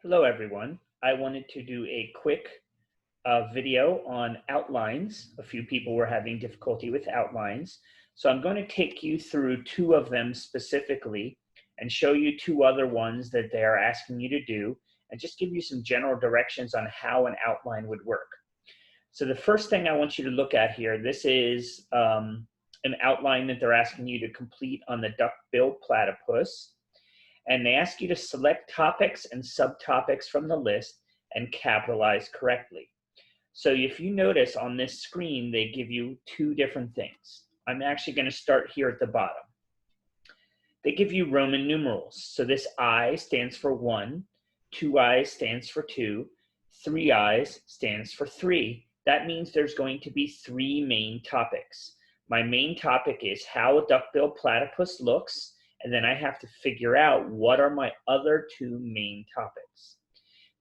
Hello everyone. I wanted to do a quick video on outlines. A few people were having difficulty with outlines. So I'm going to take you through two of them specifically and show you two other ones that they are asking you to do and just give you some general directions on how an outline would work. So the first thing I want you to look at here, this is an outline that they're asking you to complete on the duckbill platypus. And they ask you to select topics and subtopics from the list and capitalize correctly. So if you notice on this screen, they give you two different things. I'm actually going to start here at the bottom. They give you Roman numerals. So this I stands for 1, 2 I's stands for 2, 3 I's stands for 3. That means there's going to be 3 main topics. My main topic is how a duckbill platypus looks, and then I have to figure out what are my other 2 main topics.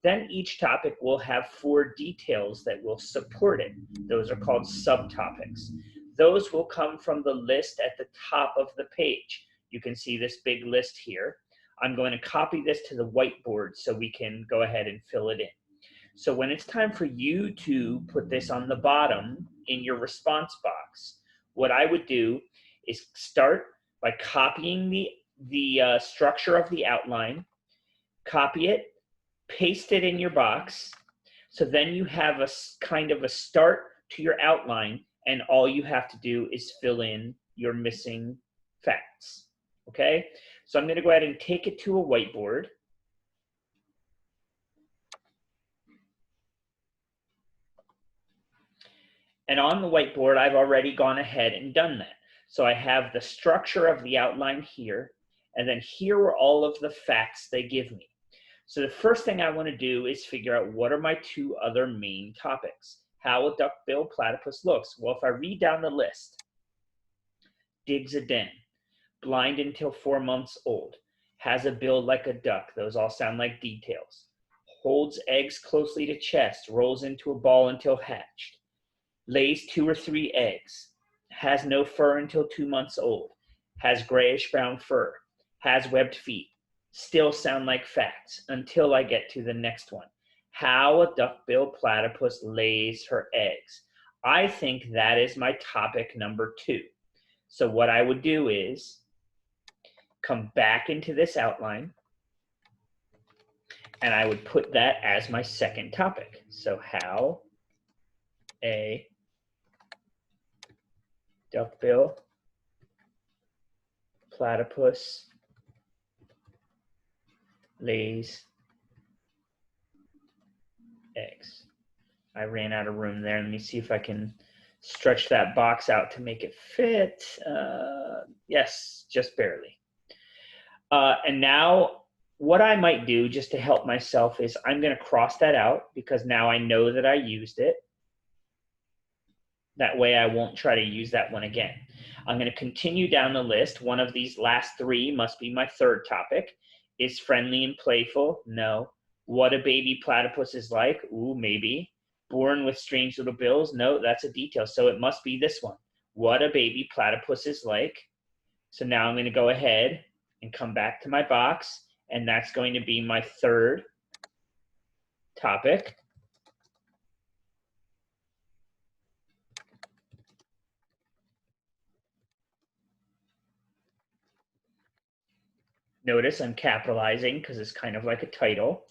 Then each topic will have 4 details that will support it. Those are called subtopics. Those will come from the list at the top of the page. You can see this big list here. I'm going to copy this to the whiteboard so we can go ahead and fill it in. So when it's time for you to put this on the bottom in your response box, what I would do is start by copying the structure of the outline, copy it, paste it in your box, so then you have a kind of a start to your outline, and all you have to do is fill in your missing facts, okay? So I'm going to go ahead and take it to a whiteboard. And on the whiteboard, I've already gone ahead and done that. So I have the structure of the outline here, and then here are all of the facts they give me. So the first thing I want to do is figure out what are my 2 other main topics. How a duckbill platypus looks. Well, if I read down the list, digs a den, blind until 4 months old, has a bill like a duck. Those all sound like details. Holds eggs closely to chest, rolls into a ball until hatched. Lays 2 or 3 eggs, has no fur until 2 months old, has grayish brown fur, has webbed feet. Still sound like facts until I get to the next one. How a duckbill platypus lays her eggs. I think that is my topic number 2. So what I would do is come back into this outline and I would put that as my second topic. So how a duckbill platypus lays eggs. I ran out of room there. Let me see if I can stretch that box out to make it fit. Yes, just barely. And now what I might do just to help myself is I'm going to cross that out because now I know that I used it. That way I won't try to use that one again. I'm going to continue down the list. One of these last 3 must be my third topic. Is friendly and playful? No. What a baby platypus is like? Ooh, maybe. Born with strange little bills? No, that's a detail. So it must be this one. What a baby platypus is like. So now I'm going to go ahead and come back to my box, and that's going to be my third topic. Notice I'm capitalizing because it's kind of like a title.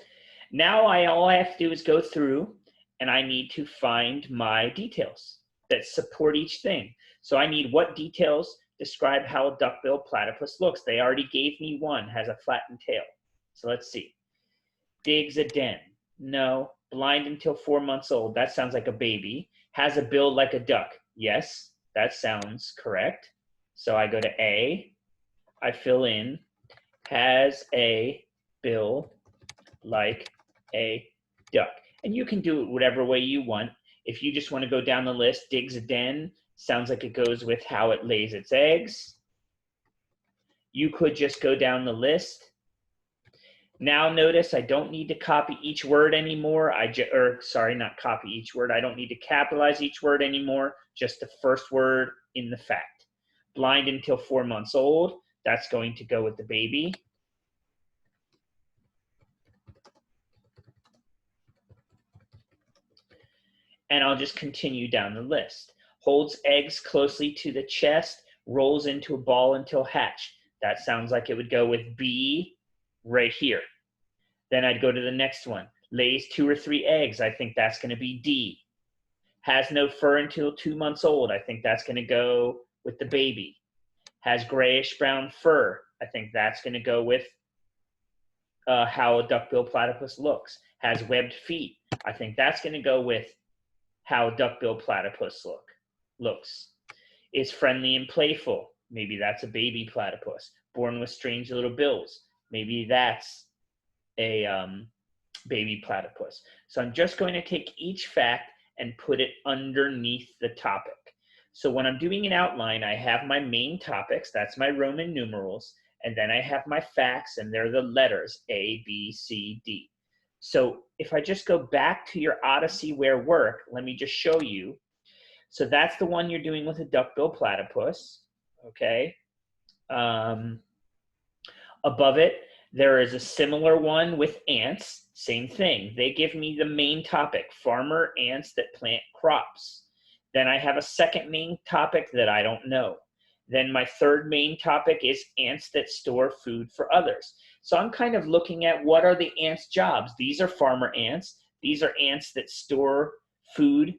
Now all I have to do is go through and I need to find my details that support each thing. So I need what details describe how a duckbill platypus looks. They already gave me one, has a flattened tail. So let's see. Digs a den. No. Blind until 4 months old. That sounds like a baby. Has a bill like a duck. Yes, that sounds correct. So I go to A. I fill in has a bill like a duck. And you can do it whatever way you want. If you just want to go down the list, digs a den, sounds like it goes with how it lays its eggs. You could just go down the list. Now notice I don't need to copy each word anymore. Sorry, not copy each word. I don't need to capitalize each word anymore, just the first word in the fact. Blind until 4 months old. That's going to go with the baby. And I'll just continue down the list. Holds eggs closely to the chest, rolls into a ball until hatched. That sounds like it would go with B right here. Then I'd go to the next one. Lays 2 or 3 eggs. I think that's going to be D. Has no fur until 2 months old. I think that's going to go with the baby. Has grayish brown fur. I think that's going to go with how a duckbill platypus looks. Has webbed feet. I think that's going to go with how duckbill platypus looks. Is friendly and playful. Maybe that's a baby platypus. Born with strange little bills. Maybe that's a baby platypus. So I'm just going to take each fact and put it underneath the topic. So when I'm doing an outline, I have my main topics, that's my Roman numerals, and then I have my facts, and they're the letters A, B, C, D. So if I just go back to your Odyssey where work, let me just show you. So that's the one you're doing with a duckbill platypus, okay? Above it, there is a similar one with ants, same thing. They give me the main topic, farmer ants that plant crops. Then I have a second main topic that I don't know. Then my third main topic is ants that store food for others. So I'm kind of looking at what are the ants' jobs. These are farmer ants. These are ants that store food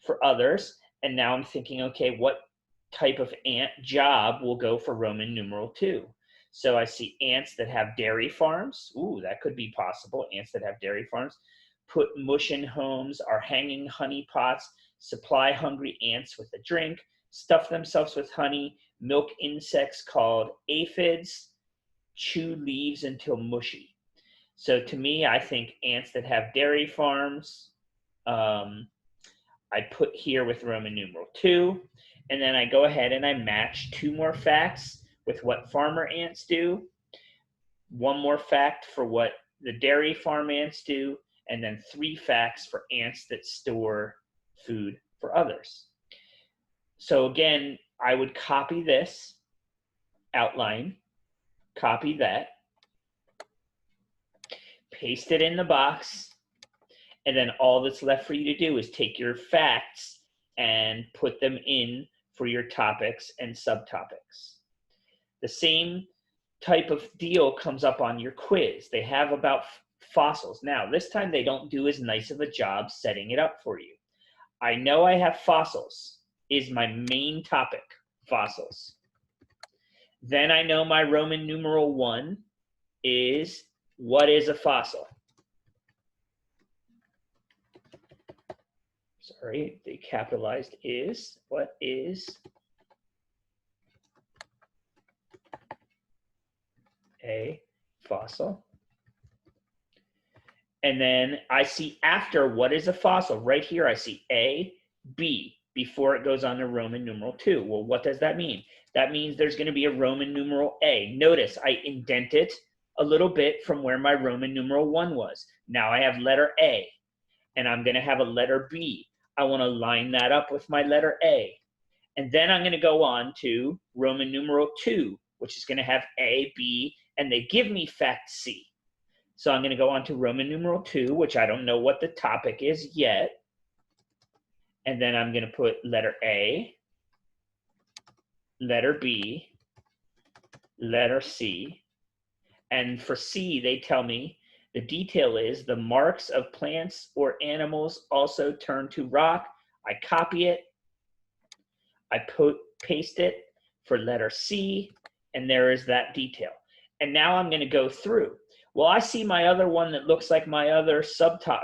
for others. And now I'm thinking, okay, what type of ant job will go for Roman numeral 2? So I see ants that have dairy farms. Ooh, that could be possible, ants that have dairy farms. Put mush in homes, are hanging honey pots, supply hungry ants with a drink, stuff themselves with honey, milk insects called aphids, chew leaves until mushy. So to me, I think ants that have dairy farms, I put here with Roman numeral 2, and then I go ahead and I match 2 more facts with what farmer ants do, 1 more fact for what the dairy farm ants do, and then 3 facts for ants that store food for others. So again, I would copy this outline, copy that, paste it in the box, and then all that's left for you to do is take your facts and put them in for your topics and subtopics. The same type of deal comes up on your quiz. They have about fossils. Now, this time they don't do as nice of a job setting it up for you. I know I have fossils is my main topic, fossils. Then I know my Roman numeral 1 is what is a fossil? Sorry, the capitalized is. What is a fossil? And then I see after what is a fossil, right here I see A, B, before it goes on to Roman numeral 2. Well, what does that mean? That means there's going to be a Roman numeral A. Notice I indent it a little bit from where my Roman numeral 1 was. Now I have letter A, and I'm going to have a letter B. I want to line that up with my letter A. And then I'm going to go on to Roman numeral 2, which is going to have A, B, and they give me fact C. So I'm going to go on to Roman numeral 2, which I don't know what the topic is yet. And then I'm going to put letter A, letter B, letter C. And for C, they tell me the detail is the marks of plants or animals also turn to rock. I copy it. I paste it for letter C, and there is that detail. And now I'm going to go through. Well, I see my other one that looks like my other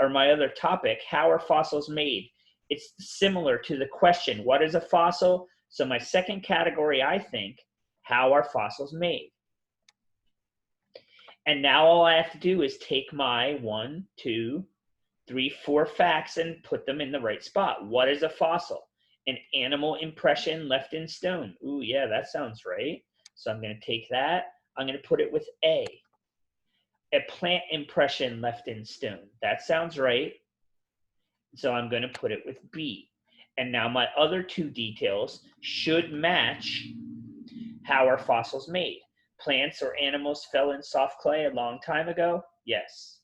my other topic. How are fossils made? It's similar to the question, what is a fossil? So my second category, I think, how are fossils made? And now all I have to do is take my 1, 2, 3, 4 facts and put them in the right spot. What is a fossil? An animal impression left in stone. Ooh, yeah, that sounds right. So I'm going to take that. I'm going to put it with A. A plant impression left in stone. That sounds right. So I'm going to put it with B. And now my other 2 details should match how are fossils made. Plants or animals fell in soft clay a long time ago? Yes.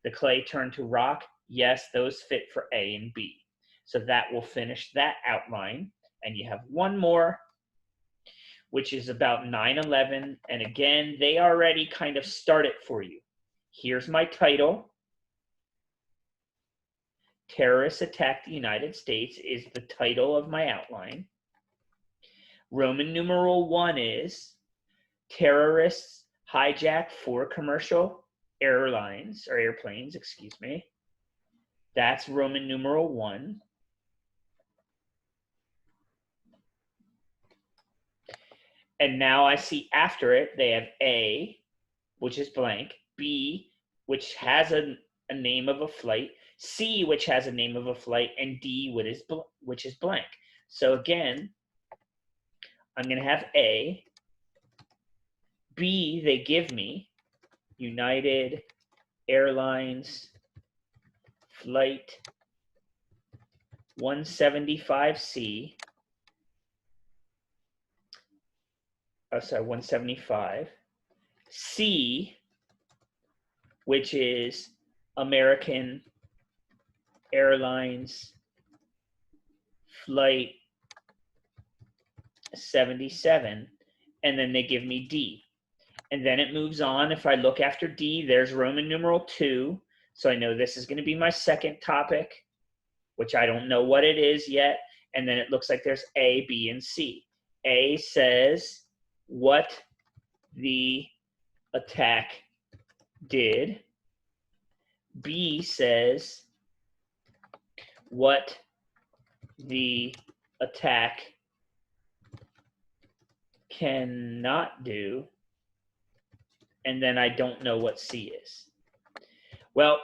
The clay turned to rock? Yes, those fit for A and B. So that will finish that outline. And you have one more, which is about 9/11. And again, they already kind of start it for you. Here's my title. Terrorists Attack the United States is the title of my outline. Roman numeral 1 is terrorists hijack 4 commercial airlines, or airplanes, excuse me. That's Roman numeral 1. And now I see after it, they have A, which is blank, B, which has a name of a flight, C, which has a name of a flight, and D, which is blank. So again, I'm going to have A. B, they give me United Airlines Flight 175C. Oh, sorry, 175. C, which is American Airlines Flight 77, and then they give me D. And then it moves on. If I look after D, there's Roman numeral 2. So I know this is going to be my second topic, which I don't know what it is yet. And then it looks like there's A, B, and C. A says what the attack did. B says what the attack cannot do. And then I don't know what C is. Well,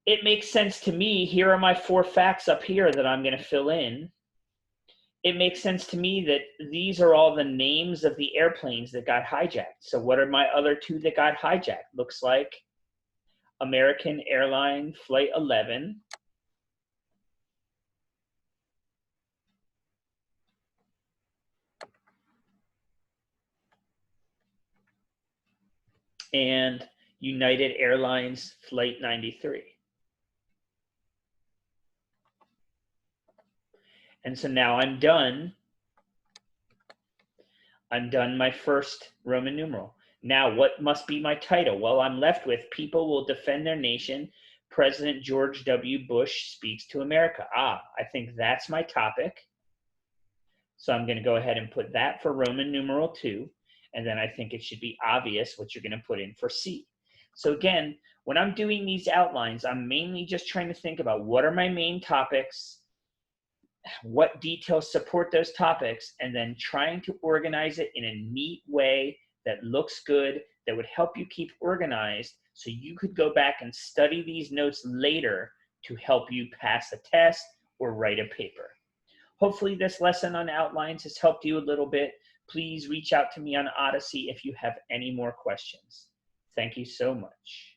it makes sense to me. Here are my 4 facts up here that I'm going to fill in. It makes sense to me that these are all the names of the airplanes that got hijacked. So what are my other 2 that got hijacked? Looks like American Airline Flight 11. And United Airlines Flight 93. And so now I'm done. I'm done my first Roman numeral. Now, what must be my title? Well, I'm left with People Will Defend Their Nation. President George W. Bush Speaks to America. I think that's my topic. So I'm going to go ahead and put that for Roman numeral 2. And then I think it should be obvious what you're going to put in for C. So again, when I'm doing these outlines, I'm mainly just trying to think about what are my main topics, what details support those topics, and then trying to organize it in a neat way that looks good, that would help you keep organized so you could go back and study these notes later to help you pass a test or write a paper. Hopefully this lesson on outlines has helped you a little bit. Please reach out to me on Odyssey if you have any more questions. Thank you so much.